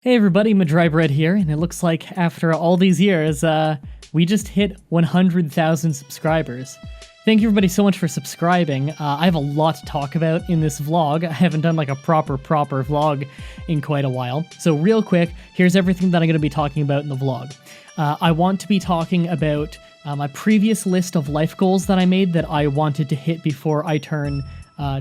Hey everybody, Mah-Dry-Bread here, and it looks like after all these years, we just hit 100,000 subscribers. Thank you everybody so much for subscribing. I have a lot to talk about in this vlog. I haven't done like a proper vlog in quite a while. So real quick, here's everything that I'm going to be talking about in the vlog. I want to be talking about my previous list of life goals that I made that I wanted to hit before I turn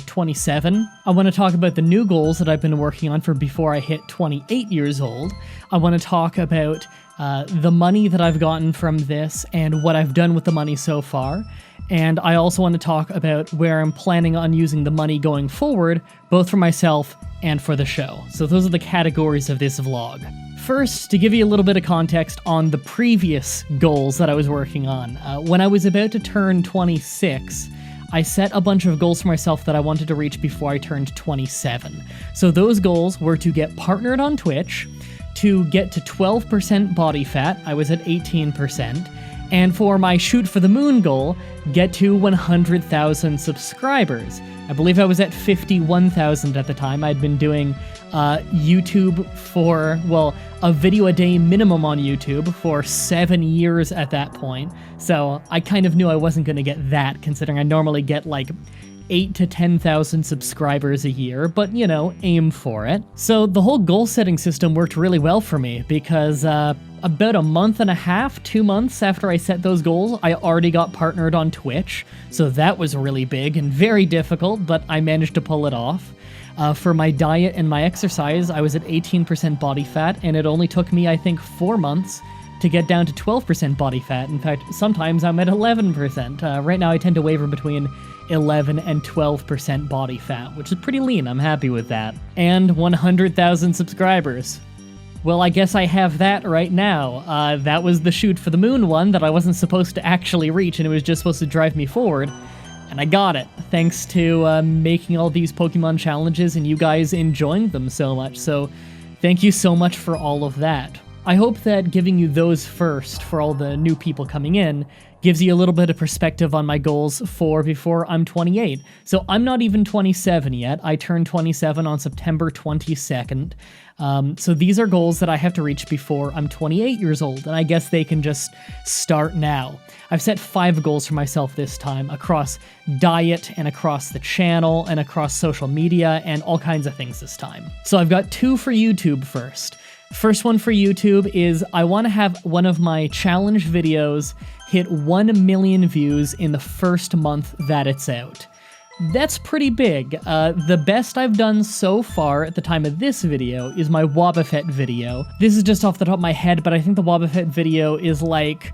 27. I want to talk about the new goals that I've been working on for before I hit 28 years old. I want to talk about the money that I've gotten from this and what I've done with the money so far. And I also want to talk about where I'm planning on using the money going forward, both for myself and for the show. So those are the categories of this vlog. First, to give you a little bit of context on the previous goals that I was working on. When I was about to turn 26, I set a bunch of goals for myself that I wanted to reach before I turned 27. So those goals were to get partnered on Twitch, to get to 12% body fat, I was at 18%, and for my shoot for the moon goal, get to 100,000 subscribers. I believe I was at 51,000 at the time. I'd been doing YouTube for, well, a video a day minimum on YouTube for 7 years at that point. So I kind of knew I wasn't going to get that, considering I normally get like 8 to 10,000 subscribers a year, but you know, aim for it. So the whole goal setting system worked really well for me because about a month and a half, 2 months after I set those goals, I already got partnered on Twitch. So that was really big and very difficult, but I managed to pull it off. For my diet and my exercise, I was at 18% body fat, and it only took me, I think, 4 months to get down to 12% body fat. In fact, sometimes I'm at 11%. Right now I tend to waver between 11 and 12% body fat, which is pretty lean. I'm happy with that. And 100,000 subscribers. Well, I guess I have that right now. That was the shoot for the moon one that I wasn't supposed to actually reach, and it was just supposed to drive me forward. And I got it, thanks to making all these Pokemon challenges and you guys enjoying them so much. So thank you so much for all of that. I hope that giving you those first for all the new people coming in gives you a little bit of perspective on my goals for before I'm 28. So I'm not even 27 yet. I turned 27 on September 22nd. So these are goals that I have to reach before I'm 28 years old, and I guess they can just start now. I've set 5 goals for myself this time across diet and across the channel and across social media and all kinds of things this time. So I've got 2 for YouTube first. First one for YouTube is I want to have one of my challenge videos hit 1 million views in the first month that it's out. That's pretty big. The best I've done so far at the time of this video is my Wobbuffet video. This is just off the top of my head, but I think the Wobbuffet video is like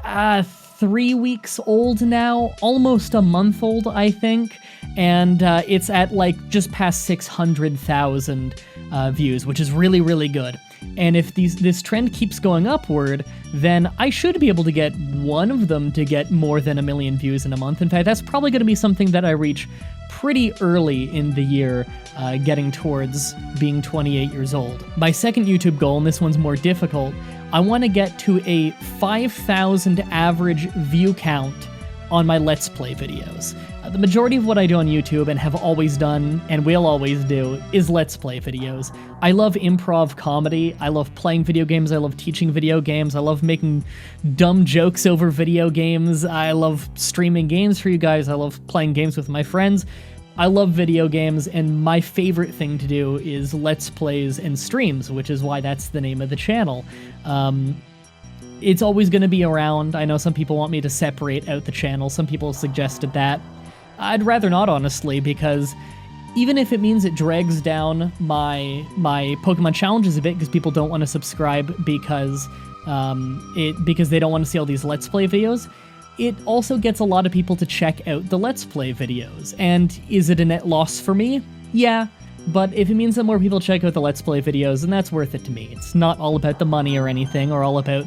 3 weeks old now, almost a month old, I think, and it's at like just past 600,000 views, which is really, really good. And if this trend keeps going upward, then I should be able to get one of them to get more than 1 million views in a month. In fact, that's probably going to be something that I reach pretty early in the year, getting towards being 28 years old. My second YouTube goal, and this one's more difficult, I want to get to a 5,000 average view count on my Let's Play videos. The majority of what I do on YouTube and have always done and will always do is Let's Play videos. I love improv comedy, I love playing video games, I love teaching video games, I love making dumb jokes over video games, I love streaming games for you guys, I love playing games with my friends. I love video games, and my favorite thing to do is Let's Plays and streams, which is why that's the name of the channel. It's always going to be around. I know some people want me to separate out the channel. Some people suggested that. I'd rather not, honestly, because even if it means it drags down my Pokemon challenges a bit because people don't want to subscribe because they don't want to see all these Let's Play videos, it also gets a lot of people to check out the Let's Play videos. And is it a net loss for me? Yeah. But if it means that more people check out the Let's Play videos, then that's worth it to me. It's not all about the money or anything, or all about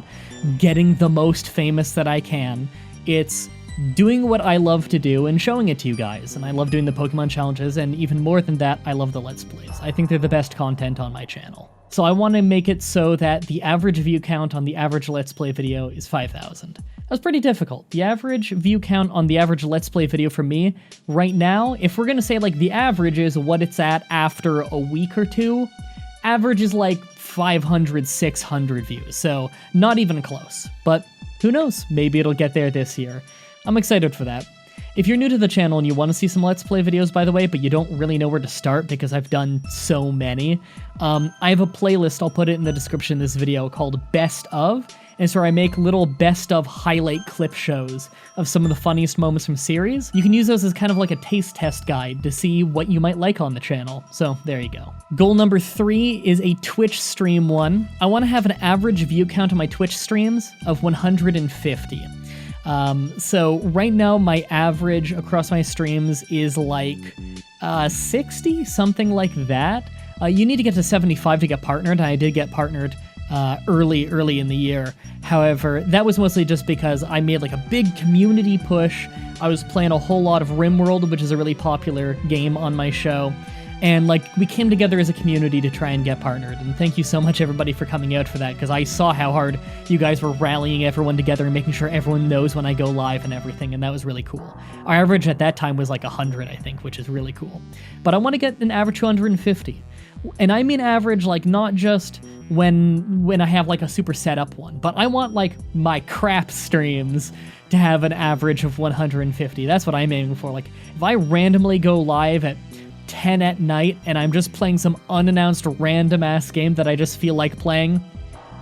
getting the most famous that I can. It's doing what I love to do and showing it to you guys. And I love doing the Pokemon challenges, and even more than that, I love the Let's Plays. I think they're the best content on my channel. So I want to make it so that the average view count on the average Let's Play video is 5,000. That's pretty difficult. The average view count on the average Let's Play video for me, right now, if we're gonna say like the average is what it's at after a week or two, average is like 500, 600 views, so not even close. But who knows? Maybe it'll get there this year. I'm excited for that. If you're new to the channel and you want to see some Let's Play videos, by the way, but you don't really know where to start because I've done so many, I have a playlist, I'll put it in the description of this video, called Best Of, and it's where I make little best of highlight clip shows of some of the funniest moments from series. You can use those as kind of like a taste test guide to see what you might like on the channel, so there you go. Goal number 3 is a Twitch stream one. I want to have an average view count on my Twitch streams of 150. So right now my average across my streams is like 60, something like that. You need to get to 75 to get partnered, and I did get partnered early in the year. However, that was mostly just because I made like a big community push. I was playing a whole lot of RimWorld, which is a really popular game on my show. And like we came together as a community to try and get partnered. And thank you so much everybody for coming out for that, because I saw how hard you guys were rallying everyone together and making sure everyone knows when I go live and everything, and that was really cool. Our average at that time was like 100, I think, which is really cool. But I want to get an average 250. And I mean average, like not just when I have like a super setup one, but I want like my crap streams to have an average of 150. That's what I'm aiming for. Like if I randomly go live at 10 at night and I'm just playing some unannounced random ass game that I just feel like playing,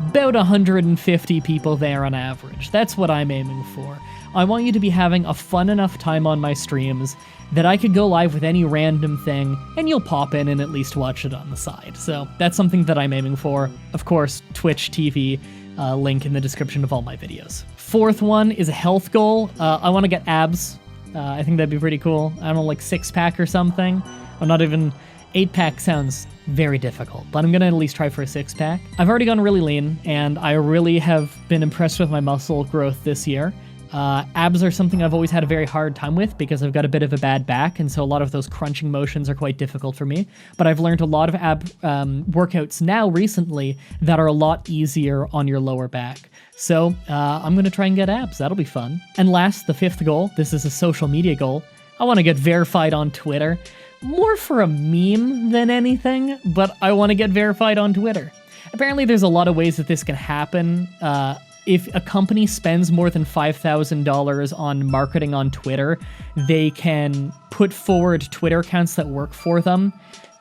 about 150 people there on average. That's what I'm aiming for. I want you to be having a fun enough time on my streams that I could go live with any random thing and you'll pop in and at least watch it on the side. So that's something that I'm aiming for. Of course, Twitch TV, link in the description of all my videos. Fourth one is a health goal. I want to get abs. I think that'd be pretty cool. I don't know, like 6-pack or something. I'm not even... 8-pack sounds very difficult, but I'm gonna at least try for a 6-pack. I've already gone really lean, and I really have been impressed with my muscle growth this year. Abs are something I've always had a very hard time with because I've got a bit of a bad back, and so a lot of those crunching motions are quite difficult for me. But I've learned a lot of ab workouts now recently that are a lot easier on your lower back. So I'm gonna try and get abs. That'll be fun. And last, the 5th goal. This is a social media goal. I want to get verified on Twitter. More for a meme than anything, but I want to get verified on Twitter. Apparently there's a lot of ways that this can happen. If a company spends more than $5,000 on marketing on Twitter, they can put forward Twitter accounts that work for them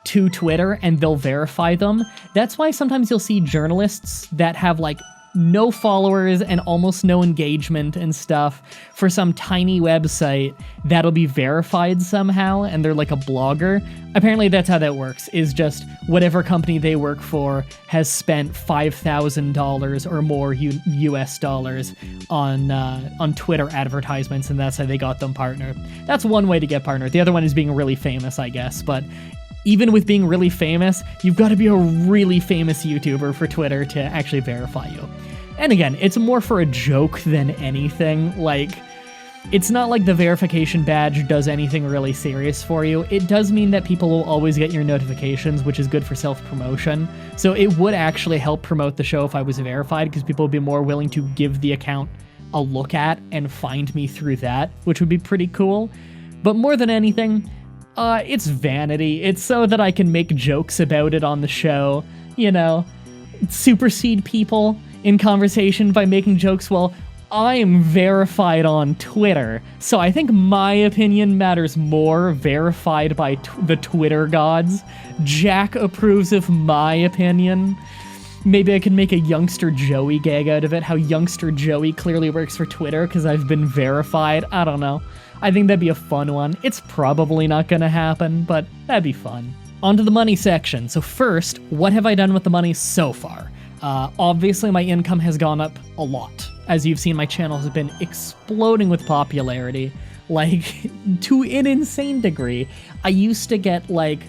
to Twitter and they'll verify them. That's why sometimes you'll see journalists that have like no followers and almost no engagement and stuff for some tiny website that'll be verified somehow, and they're like a blogger. Apparently that's how that works, is just whatever company they work for has spent $5,000 or more US dollars on Twitter advertisements, and that's how they got them partnered. That's one way to get partnered. The other one is being really famous, I guess, but even with being really famous, you've got to be a really famous YouTuber for Twitter to actually verify you. And again, it's more for a joke than anything. Like, it's not like the verification badge does anything really serious for you. It does mean that people will always get your notifications, which is good for self-promotion. So it would actually help promote the show if I was verified, because people would be more willing to give the account a look at and find me through that, which would be pretty cool. But more than anything, it's vanity. It's so that I can make jokes about it on the show, you know, supersede people in conversation by making jokes. Well, I'm verified on Twitter, so I think my opinion matters more, verified by the Twitter gods. Jack approves of my opinion. Maybe I could make a Youngster Joey gag out of it, how Youngster Joey clearly works for Twitter because I've been verified. I don't know. I think that'd be a fun one. It's probably not gonna happen, but that'd be fun. On to the money section. So first, what have I done with the money so far? Obviously, my income has gone up a lot. As you've seen, my channel has been exploding with popularity, like, to an insane degree. I used to get, like,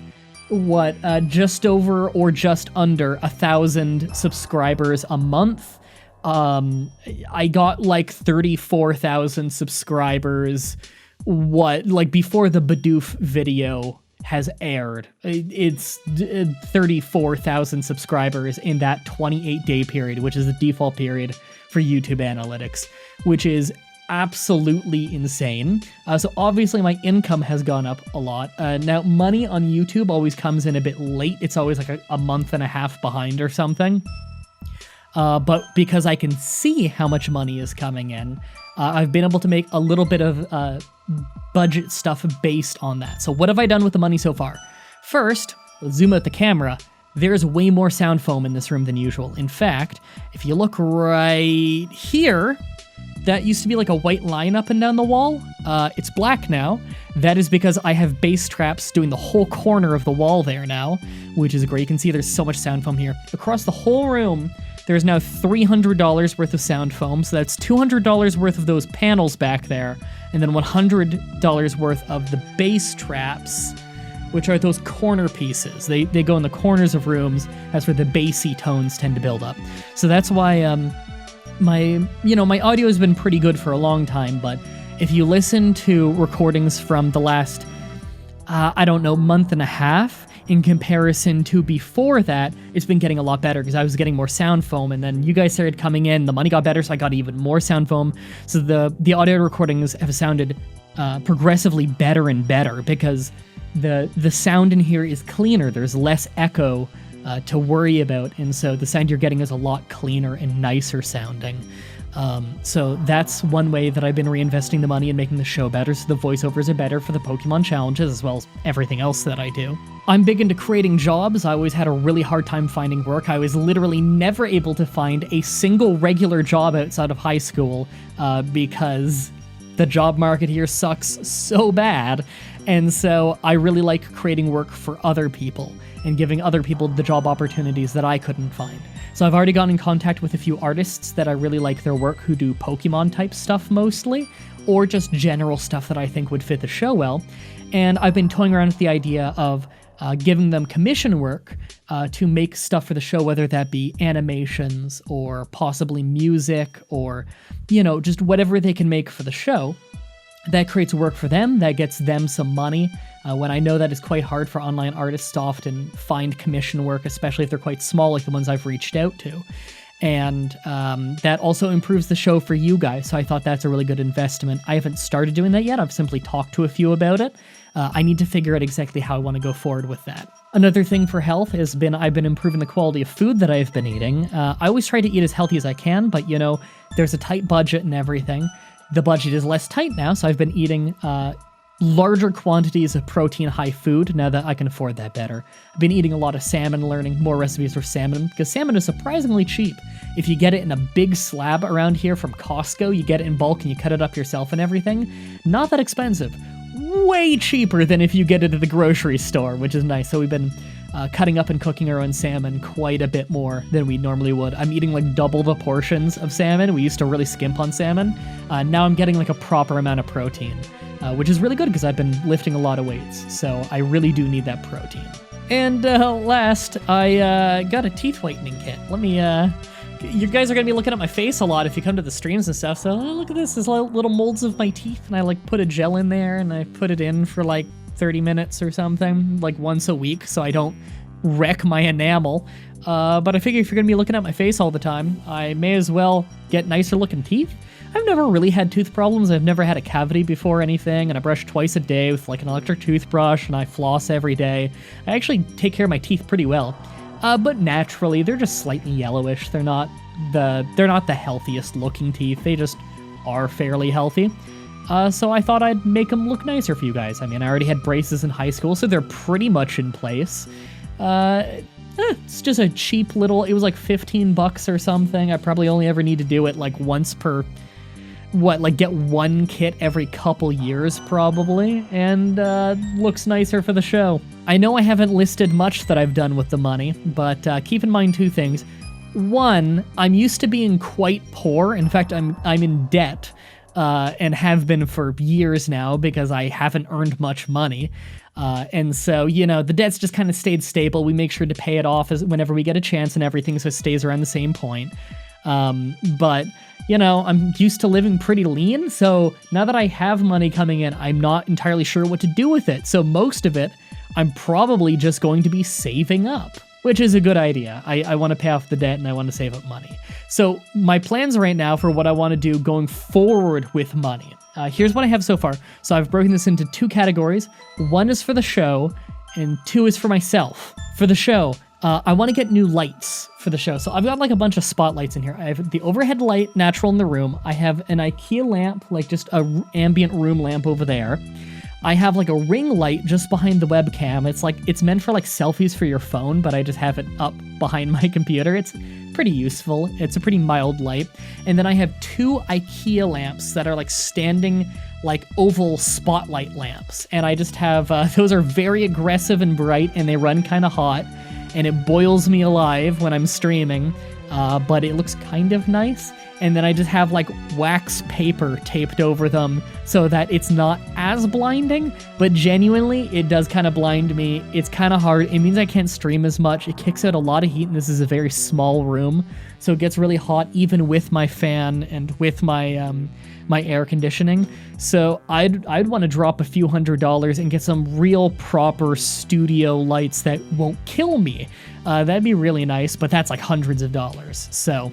just over or just under 1,000 subscribers a month. I got, like, 34,000 subscribers, before the Bidoof video has aired. It's 34,000 subscribers in that 28-day period, which is the default period for YouTube analytics, which is absolutely insane. So obviously my income has gone up a lot. Now, money on YouTube always comes in a bit late. It's always like a month and a half behind or something. But because I can see how much money is coming in, I've been able to make a little bit of budget stuff based on that. So what have I done with the money so far? First, let's zoom out the camera. There's way more sound foam in this room than usual. In fact, if you look right here, that used to be like a white line up and down the wall. It's black now. That is because I have bass traps doing the whole corner of the wall there now, which is great. You can see there's so much sound foam here. Across the whole room, there's now $300 worth of sound foam, so that's $200 worth of those panels back there, and then $100 worth of the bass traps, which are those corner pieces. They go in the corners of rooms. That's where the bassy tones tend to build up. So that's why my audio has been pretty good for a long time, but if you listen to recordings from the last, month and a half, in comparison to before that, it's been getting a lot better because I was getting more sound foam, and then you guys started coming in, the money got better, so I got even more sound foam. So the audio recordings have sounded progressively better and better because the sound in here is cleaner. There's less echo to worry about, and so the sound you're getting is a lot cleaner and nicer sounding. So that's one way that I've been reinvesting the money and making the show better, so the voiceovers are better for the Pokemon challenges as well as everything else that I do. I'm big into creating jobs. I always had a really hard time finding work. I was literally never able to find a single regular job outside of high school because the job market here sucks so bad, and so I really like creating work for other people and giving other people the job opportunities that I couldn't find. So I've already gotten in contact with a few artists that I really like their work who do Pokemon type stuff mostly, or just general stuff that I think would fit the show well. And I've been toying around with the idea of giving them commission work to make stuff for the show, whether that be animations or possibly music or, just whatever they can make for the show. That creates work for them, that gets them some money, when I know that it's quite hard for online artists to often find commission work, especially if they're quite small like the ones I've reached out to. And that also improves the show for you guys, so I thought that's a really good investment. I haven't started doing that yet, I've simply talked to a few about it. I need to figure out exactly how I want to go forward with that. Another thing for health has been I've been improving the quality of food that I've been eating. I always try to eat as healthy as I can, but there's a tight budget and everything. The budget is less tight now, so I've been eating larger quantities of protein-high food now that I can afford that better. I've been eating a lot of salmon, learning more recipes for salmon, because salmon is surprisingly cheap. If you get it in a big slab around here from Costco, you get it in bulk and you cut it up yourself and everything, not that expensive. Way cheaper than if you get it at the grocery store, which is nice. So we've been cutting up and cooking our own salmon quite a bit more than we normally would. I'm eating like double the portions of salmon. We used to really skimp on salmon. Now I'm getting like a proper amount of protein, which is really good because I've been lifting a lot of weights. So I really do need that protein. And last, I got a teeth whitening kit. Let me, you guys are going to be looking at my face a lot if you come to the streams and stuff. So look at this. There's little molds of my teeth, and I like put a gel in there and I put it in for like 30 minutes or something, like once a week, so I don't wreck my enamel. But I figure if you're gonna be looking at my face all the time, I may as well get nicer looking teeth. I've never really had tooth problems. I've never had a cavity before or anything, and I brush twice a day with like an electric toothbrush, and I floss every day. I actually take care of my teeth pretty well. But naturally, they're just slightly yellowish. They're not the healthiest looking teeth. They just are fairly healthy. So I thought I'd make them look nicer for you guys. I mean, I already had braces in high school, so they're pretty much in place. It's just a cheap little, it was like $15 or something. I probably only ever need to do it like once per, get one kit every couple years probably, and looks nicer for the show. I know I haven't listed much that I've done with the money, but keep in mind two things. One, I'm used to being quite poor. In fact, I'm in debt. And have been for years now because I haven't earned much money. And so, the debt's just kind of stayed stable. We make sure to pay it off whenever we get a chance and everything, so it stays around the same point. But, I'm used to living pretty lean, so now that I have money coming in, I'm not entirely sure what to do with it. So most of it, I'm probably just going to be saving up. which is a good idea. I want to pay off the debt and I want to save up money. So my plans right now for what I want to do going forward with money. Here's what I have so far. So I've broken this into 2 categories. 1 is for the show, and 2 is for myself. For the show, I want to get new lights for the show. So I've got like a bunch of spotlights in here. I have the overhead light, natural in the room. I have an IKEA lamp, like just a ambient room lamp over there. I have like a ring light just behind the webcam. It's meant for like selfies for your phone, but I just have it up behind my computer. It's pretty useful. It's a pretty mild light. And then I have 2 IKEA lamps that are like standing like oval spotlight lamps. And I just have, those are very aggressive and bright and they run kind of hot and it boils me alive when I'm streaming, but it looks kind of nice. And then I just have like wax paper taped over them so that it's not as blinding, but genuinely it does kind of blind me. It's kind of hard. It means I can't stream as much. It kicks out a lot of heat, and this is a very small room, so it gets really hot even with my fan and with my my air conditioning. So I'd want to drop a few $100s and get some real proper studio lights that won't kill me. That'd be really nice, but that's like hundreds of dollars. So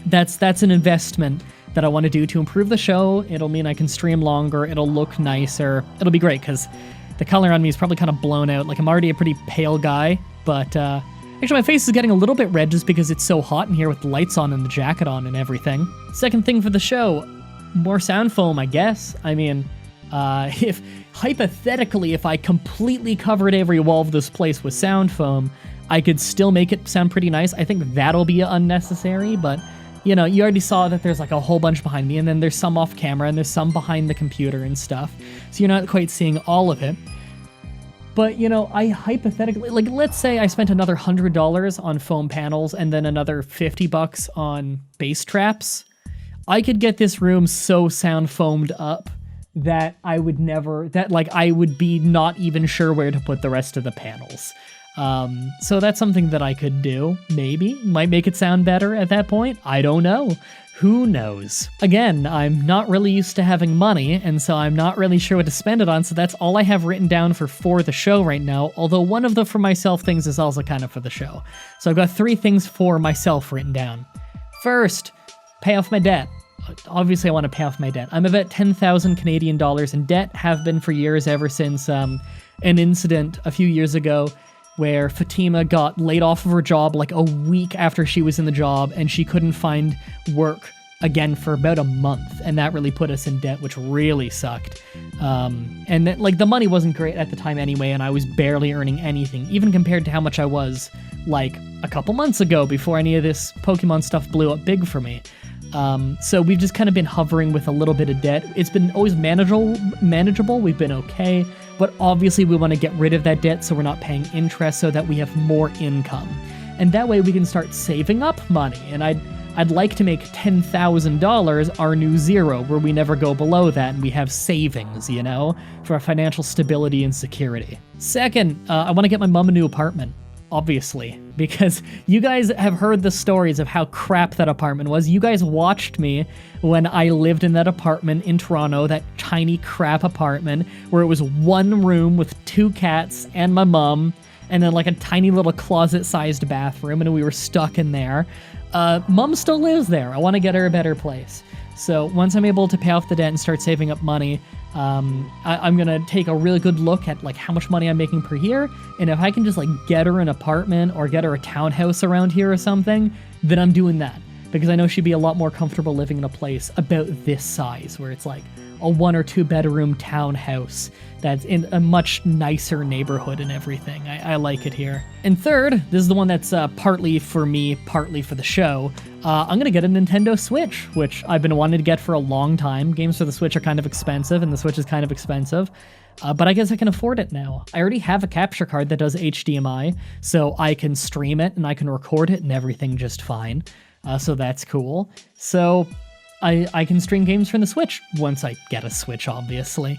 that's an investment that I want to do to improve the show. It'll mean I can stream longer. It'll look nicer. It'll be great because the color on me is probably kind of blown out. Like I'm already a pretty pale guy, but actually my face is getting a little bit red just because it's so hot in here with the lights on and the jacket on and everything. Second thing for the show, more sound foam, I guess. I mean, if hypothetically, if I completely covered every wall of this place with sound foam, I could still make it sound pretty nice. I think that'll be unnecessary, but you know, you already saw that there's like a whole bunch behind me, and then there's some off camera, and there's some behind the computer and stuff. So you're not quite seeing all of it. But, you know, I hypothetically, like, let's say I spent another $100 on foam panels and then another $50 on bass traps. I could get this room so sound foamed up that I would be not even sure where to put the rest of the panels. So that's something that I could do, maybe. Might make it sound better at that point. I don't know. Who knows? Again, I'm not really used to having money, and so I'm not really sure what to spend it on, so that's all I have written down for the show right now, although one of the for myself things is also kind of for the show. So I've got 3 things for myself written down. First, pay off my debt. Obviously, I want to pay off my debt. I'm about 10,000 Canadian dollars in debt, have been for years, ever since an incident a few years ago where Fatima got laid off of her job like a week after she was in the job, and she couldn't find work again for about a month, and that really put us in debt, which really sucked. And then, like, the money wasn't great at the time anyway, and I was barely earning anything, even compared to how much I was, like, a couple months ago before any of this Pokemon stuff blew up big for me. So we've just kind of been hovering with a little bit of debt. It's been always manageable. We've been okay, but obviously we want to get rid of that debt so we're not paying interest, so that we have more income. And that way we can start saving up money. And I'd like to make $10,000 our new zero, where we never go below that and we have savings, you know, for our financial stability and security. Second, I want to get my mom a new apartment. Obviously, because you guys have heard the stories of how crap that apartment was. You guys watched me when I lived in that apartment in Toronto, that tiny crap apartment where it was 1 room with 2 cats and my mom, and then like a tiny little closet-sized bathroom, and we were stuck in there. Mom still lives there. I want to get her a better place. So once I'm able to pay off the debt and start saving up money, I'm going to take a really good look at like how much money I'm making per year, and if I can just like get her an apartment or get her a townhouse around here or something, then I'm doing that, because I know she'd be a lot more comfortable living in a place about this size, where it's like a 1 or 2 bedroom townhouse that's in a much nicer neighborhood and everything. I like it here. And third, this is the one that's partly for me, partly for the show. I'm gonna get a Nintendo Switch, which I've been wanting to get for a long time. Games for the Switch are kind of expensive, and the Switch is kind of expensive. But I guess I can afford it now. I already have a capture card that does HDMI, so I can stream it and I can record it and everything just fine. So that's cool. So I can stream games from the Switch once I get a Switch, obviously.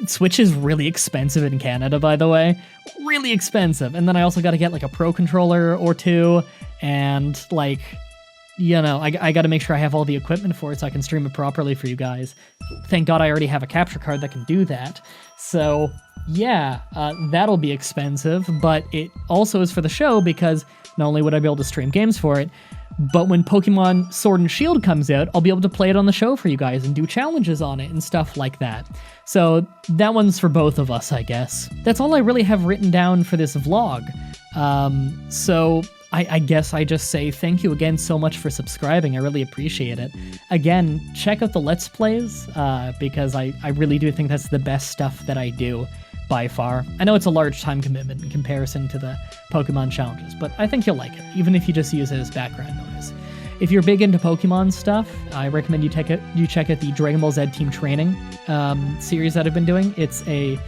Switch is really expensive in Canada, by the way. Really expensive. And then I also got to get like a Pro controller or 2, and like you know, I got to make sure I have all the equipment for it so I can stream it properly for you guys. Thank God I already have a capture card that can do that. So yeah, that'll be expensive, but it also is for the show because not only would I be able to stream games for it, but when Pokemon Sword and Shield comes out, I'll be able to play it on the show for you guys and do challenges on it and stuff like that. So that one's for both of us, I guess. That's all I really have written down for this vlog. So I guess I just say thank you again so much for subscribing. I really appreciate it. Again, check out the Let's Plays, because I really do think that's the best stuff that I do by far. I know it's a large time commitment in comparison to the Pokemon challenges, but I think you'll like it, even if you just use it as background noise. If you're big into Pokemon stuff, I recommend you check out the Dragon Ball Z Team Training series that I've been doing. It's a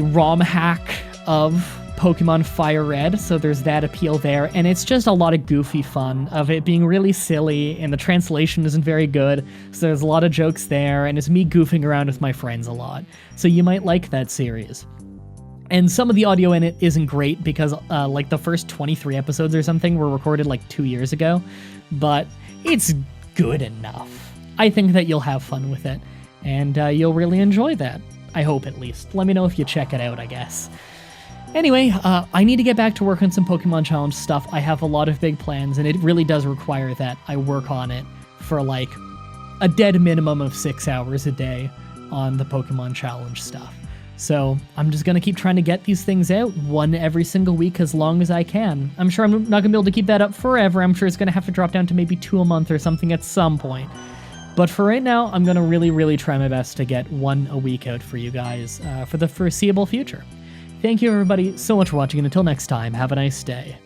ROM hack of Pokemon Fire Red, so there's that appeal there, and it's just a lot of goofy fun of it being really silly, and the translation isn't very good, so there's a lot of jokes there, and it's me goofing around with my friends a lot. So you might like that series. And some of the audio in it isn't great because like the first 23 episodes or something were recorded like 2 years ago, but it's good enough. I think that you'll have fun with it, and you'll really enjoy that. I hope, at least. Let me know if you check it out, I guess. Anyway, I need to get back to work on some Pokemon Challenge stuff. I have a lot of big plans, and it really does require that I work on it for like a dead minimum of 6 hours a day on the Pokemon Challenge stuff. So I'm just going to keep trying to get these things out, one every single week as long as I can. I'm sure I'm not going to be able to keep that up forever. I'm sure it's going to have to drop down to maybe 2 a month or something at some point. But for right now, I'm going to really, really try my best to get one a week out for you guys for the foreseeable future. Thank you, everybody, so much for watching, and until next time, have a nice day.